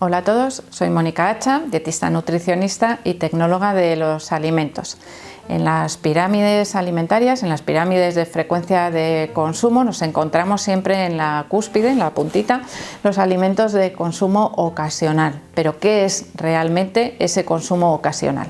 Hola a todos, soy Mónica Hacha, dietista nutricionista y tecnóloga de los alimentos. En las pirámides alimentarias, en las pirámides de frecuencia de consumo, nos encontramos siempre en la cúspide, en la puntita, los alimentos de consumo ocasional. Pero ¿qué es realmente ese consumo ocasional?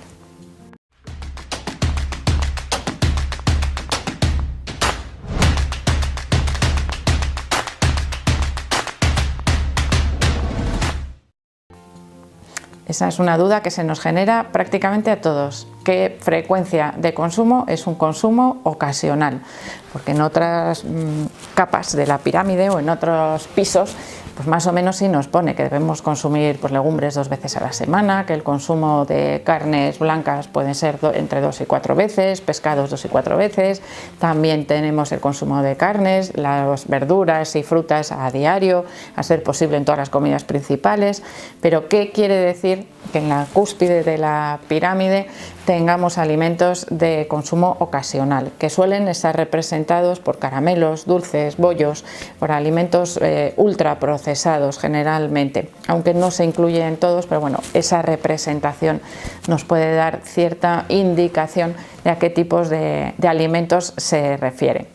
Esa es una duda que se nos genera prácticamente a todos. ¿Qué frecuencia de consumo es un consumo ocasional? Porque en otras capas de la pirámide o en otros pisos, pues más o menos sí nos pone que debemos consumir legumbres 2 veces a la semana, que el consumo de carnes blancas pueden ser entre 2 y 4 veces, pescados 2 y 4 veces. También tenemos el consumo de carnes, las verduras y frutas a diario, a ser posible en todas las comidas principales. Pero ¿qué quiere decir que en la cúspide de la pirámide tengamos alimentos de consumo ocasional, que suelen estar representados por caramelos, dulces, bollos, por alimentos ultraprocesados generalmente, aunque no se incluyen todos, pero bueno, esa representación nos puede dar cierta indicación de a qué tipos de alimentos se refiere.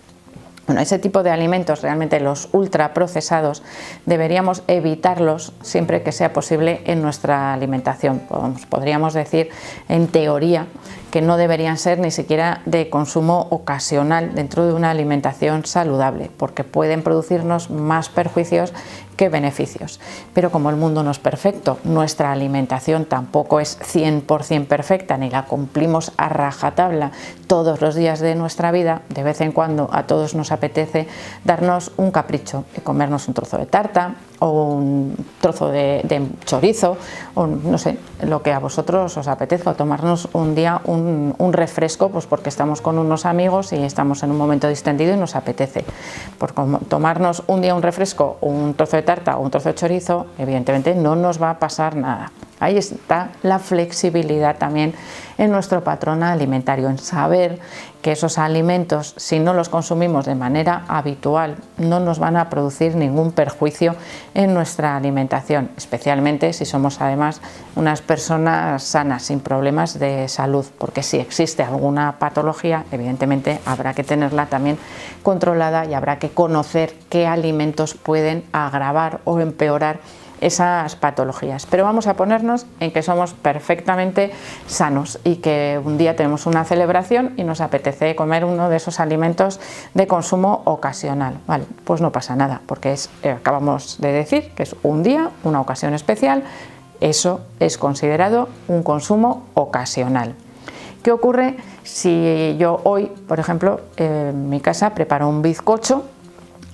Bueno, ese tipo de alimentos, realmente los ultraprocesados, deberíamos evitarlos siempre que sea posible en nuestra alimentación. Podríamos decir, en teoría, que no deberían ser ni siquiera de consumo ocasional dentro de una alimentación saludable, porque pueden producirnos más perjuicios que beneficios. Pero como el mundo no es perfecto, nuestra alimentación tampoco es 100% perfecta, ni la cumplimos a rajatabla todos los días de nuestra vida, de vez en cuando a todos nos apetece darnos un capricho y comernos un trozo de tarta o un trozo de chorizo o no sé, lo que a vosotros os apetezca, o tomarnos un día un refresco, pues porque estamos con unos amigos y estamos en un momento distendido y nos apetece. Por tomarnos un día un refresco o un trozo de tarta o un trozo de chorizo, evidentemente no nos va a pasar nada. Ahí está la flexibilidad también en nuestro patrón alimentario, en saber que esos alimentos, si no los consumimos de manera habitual, no nos van a producir ningún perjuicio en nuestra alimentación, especialmente si somos además unas personas sanas, sin problemas de salud, porque si existe alguna patología, evidentemente habrá que tenerla también controlada y habrá que conocer qué alimentos pueden agravar o empeorar esas patologías. Pero vamos a ponernos en que somos perfectamente sanos y que un día tenemos una celebración y nos apetece comer uno de esos alimentos de consumo ocasional. Vale, pues no pasa nada, porque acabamos de decir que es un día, una ocasión especial. Eso es considerado un consumo ocasional. ¿Qué ocurre si yo hoy, por ejemplo, en mi casa preparo un bizcocho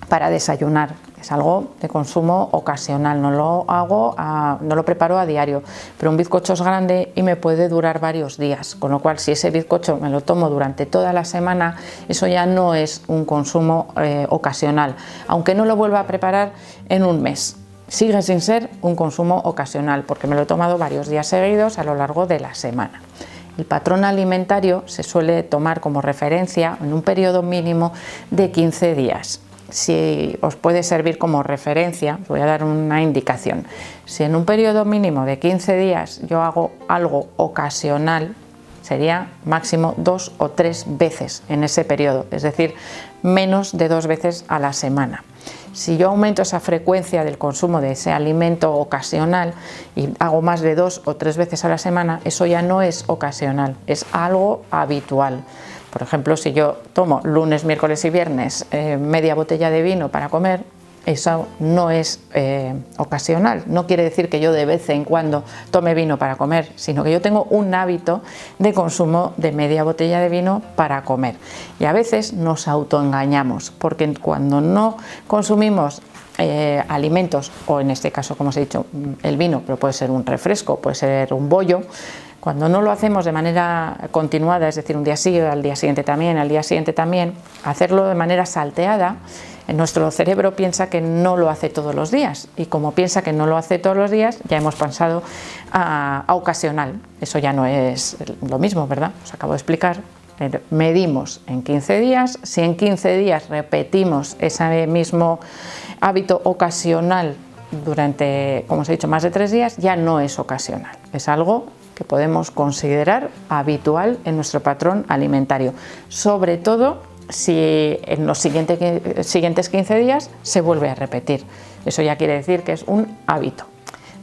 para desayunar? Es algo de consumo ocasional, no lo preparo a diario, pero un bizcocho es grande y me puede durar varios días, con lo cual si ese bizcocho me lo tomo durante toda la semana, eso ya no es un consumo ocasional, aunque no lo vuelva a preparar en un mes. Sigue sin ser un consumo ocasional, porque me lo he tomado varios días seguidos a lo largo de la semana. El patrón alimentario se suele tomar como referencia en un periodo mínimo de 15 días. Si os puede servir como referencia, os voy a dar una indicación. Si en un periodo mínimo de 15 días yo hago algo ocasional, sería máximo 2 o 3 veces en ese periodo, es decir, menos de 2 veces a la semana. Si yo aumento esa frecuencia del consumo de ese alimento ocasional y hago más de 2 o 3 veces a la semana, eso ya no es ocasional, es algo habitual. Por ejemplo, si yo tomo lunes, miércoles y viernes media botella de vino para comer, eso no es ocasional. No quiere decir que yo de vez en cuando tome vino para comer, sino que yo tengo un hábito de consumo de media botella de vino para comer. Y a veces nos autoengañamos, porque cuando no consumimos alimentos, o en este caso, como os he dicho, el vino, pero puede ser un refresco, puede ser un bollo, cuando no lo hacemos de manera continuada, es decir, un día sí, al día siguiente también, al día siguiente también, hacerlo de manera salteada, nuestro cerebro piensa que no lo hace todos los días, y como piensa que no lo hace todos los días, ya hemos pasado a ocasional. Eso ya no es lo mismo, ¿verdad? Os acabo de explicar. Medimos en 15 días, si en 15 días repetimos ese mismo hábito ocasional durante, como os he dicho, más de 3 días, ya no es ocasional, es algo que podemos considerar habitual en nuestro patrón alimentario, sobre todo si en los siguientes 15 días se vuelve a repetir. Eso ya quiere decir que es un hábito.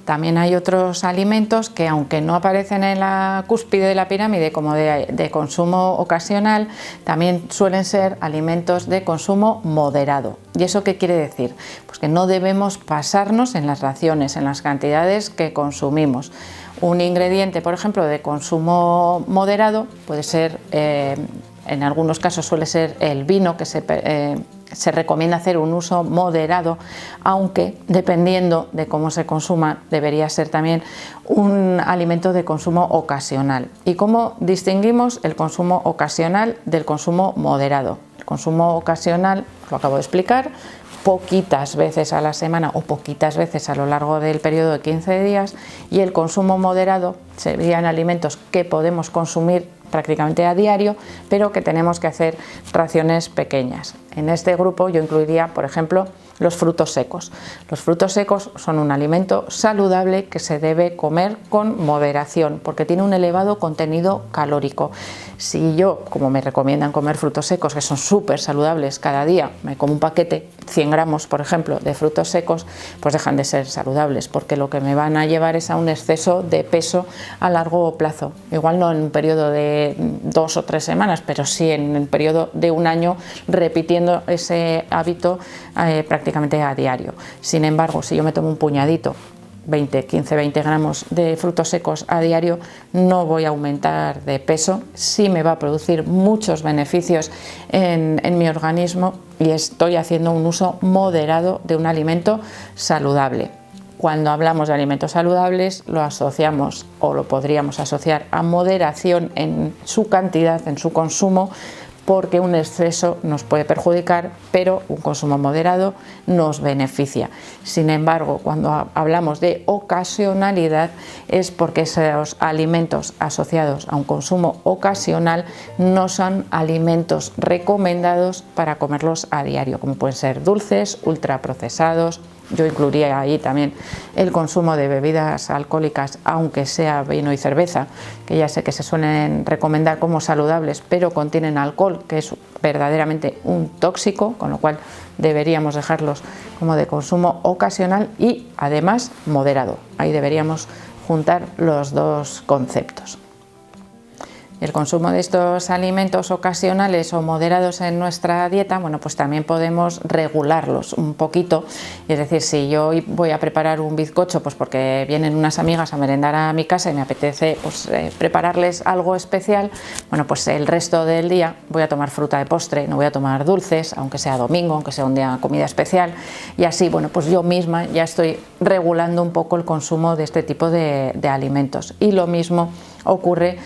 También hay otros alimentos que, aunque no aparecen en la cúspide de la pirámide como de consumo ocasional, también suelen ser alimentos de consumo moderado. ¿Y eso qué quiere decir? Pues que no debemos pasarnos en las raciones, en las cantidades que consumimos. Un ingrediente, por ejemplo, de consumo moderado puede ser, en algunos casos suele ser el vino, que se recomienda hacer un uso moderado, aunque dependiendo de cómo se consuma debería ser también un alimento de consumo ocasional. ¿Y cómo distinguimos el consumo ocasional del consumo moderado? El consumo ocasional, lo acabo de explicar, poquitas veces a la semana o poquitas veces a lo largo del periodo de 15 días, y el consumo moderado serían alimentos que podemos consumir prácticamente a diario, pero que tenemos que hacer raciones pequeñas. En este grupo yo incluiría, por ejemplo, los frutos secos. Los frutos secos son un alimento saludable que se debe comer con moderación porque tiene un elevado contenido calórico. Si yo, como me recomiendan comer frutos secos, que son súper saludables, cada día me como un paquete, 100 gramos por ejemplo de frutos secos, pues dejan de ser saludables porque lo que me van a llevar es a un exceso de peso a largo plazo. Igual no en un periodo de 2 o 3 semanas, pero sí en el periodo de un año, repitiendo ese hábito prácticamente a diario. Sin embargo, si yo me tomo un puñadito, 15, 20 gramos de frutos secos a diario, no voy a aumentar de peso, sí me va a producir muchos beneficios en mi organismo y estoy haciendo un uso moderado de un alimento saludable. Cuando hablamos de alimentos saludables lo asociamos o lo podríamos asociar a moderación en su cantidad, en su consumo, porque un exceso nos puede perjudicar, pero un consumo moderado nos beneficia. Sin embargo, cuando hablamos de ocasionalidad es porque esos alimentos asociados a un consumo ocasional no son alimentos recomendados para comerlos a diario, como pueden ser dulces, ultraprocesados. Yo incluiría ahí también el consumo de bebidas alcohólicas, aunque sea vino y cerveza, que ya sé que se suelen recomendar como saludables, pero contienen alcohol, que es verdaderamente un tóxico, con lo cual deberíamos dejarlos como de consumo ocasional y además moderado. Ahí deberíamos juntar los dos conceptos. El consumo de estos alimentos ocasionales o moderados en nuestra dieta, bueno, pues también podemos regularlos un poquito. Es decir, si yo voy a preparar un bizcocho, pues porque vienen unas amigas a merendar a mi casa y me apetece pues, prepararles algo especial, bueno, pues el resto del día voy a tomar fruta de postre, no voy a tomar dulces, aunque sea domingo, aunque sea un día de comida especial, y así, bueno, pues yo misma ya estoy regulando un poco el consumo de este tipo de alimentos. Y lo mismo ocurre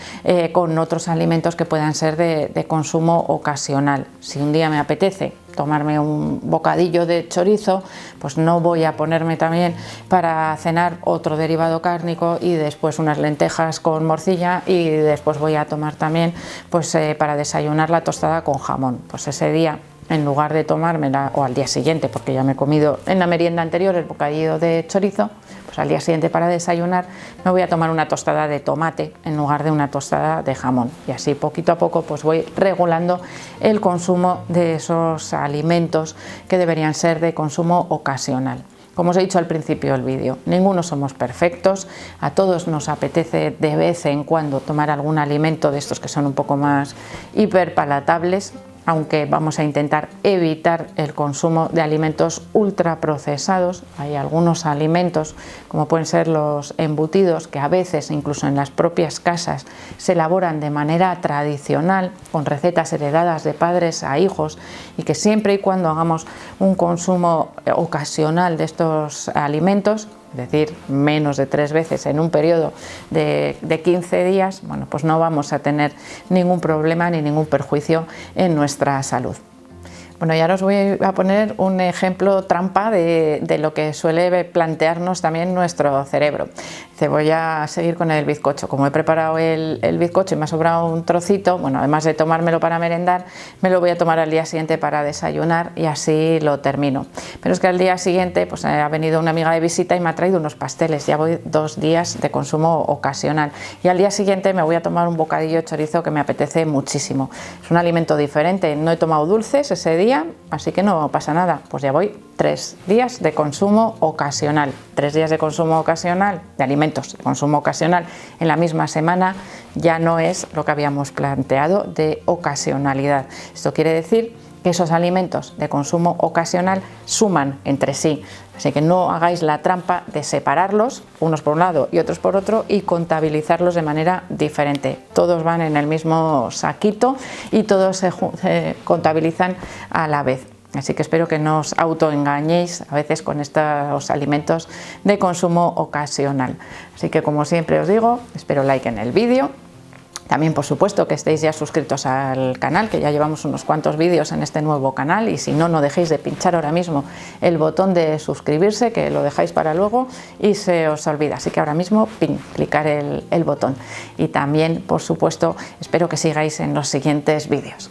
con otros alimentos que puedan ser de consumo ocasional. Si un día me apetece tomarme un bocadillo de chorizo, pues no voy a ponerme también para cenar otro derivado cárnico y después unas lentejas con morcilla y después voy a tomar también pues para desayunar la tostada con jamón. Pues ese día, en lugar de tomármela, o al día siguiente, porque ya me he comido en la merienda anterior el bocadillo de chorizo, pues al día siguiente para desayunar me voy a tomar una tostada de tomate en lugar de una tostada de jamón. Y así poquito a poco pues voy regulando el consumo de esos alimentos que deberían ser de consumo ocasional. Como os he dicho al principio del vídeo, ninguno somos perfectos, a todos nos apetece de vez en cuando tomar algún alimento de estos que son un poco más hiperpalatables, aunque vamos a intentar evitar el consumo de alimentos ultraprocesados. Hay algunos alimentos, como pueden ser los embutidos, que a veces incluso en las propias casas se elaboran de manera tradicional, con recetas heredadas de padres a hijos, y que siempre y cuando hagamos un consumo ocasional de estos alimentos, es decir, menos de 3 veces en un periodo de 15 días, bueno, pues no vamos a tener ningún problema ni ningún perjuicio en nuestra salud. Bueno, y ahora os voy a poner un ejemplo trampa de lo que suele plantearnos también nuestro cerebro. Voy a seguir con el bizcocho. Como he preparado el bizcocho y me ha sobrado un trocito, bueno, además de tomármelo para merendar, me lo voy a tomar al día siguiente para desayunar y así lo termino. Pero es que al día siguiente pues ha venido una amiga de visita y me ha traído unos pasteles. Ya voy 2 días de consumo ocasional. Y al día siguiente me voy a tomar un bocadillo de chorizo que me apetece muchísimo. Es un alimento diferente. No he tomado dulces ese día, así que no pasa nada. Pues ya voy 3 días de consumo ocasional. 3 días de consumo ocasional de alimentos de consumo ocasional en la misma semana ya no es lo que habíamos planteado de ocasionalidad. Esto quiere decir que esos alimentos de consumo ocasional suman entre sí, así que no hagáis la trampa de separarlos, unos por un lado y otros por otro, y contabilizarlos de manera diferente. Todos van en el mismo saquito y todos se contabilizan a la vez. Así que espero que no os autoengañéis a veces con estos alimentos de consumo ocasional. Así que, como siempre os digo, espero like en el vídeo. También, por supuesto, que estéis ya suscritos al canal, que ya llevamos unos cuantos vídeos en este nuevo canal, y si no, no dejéis de pinchar ahora mismo el botón de suscribirse, que lo dejáis para luego y se os olvida. Así que ahora mismo, clicar el botón. Y también, por supuesto, espero que sigáis en los siguientes vídeos.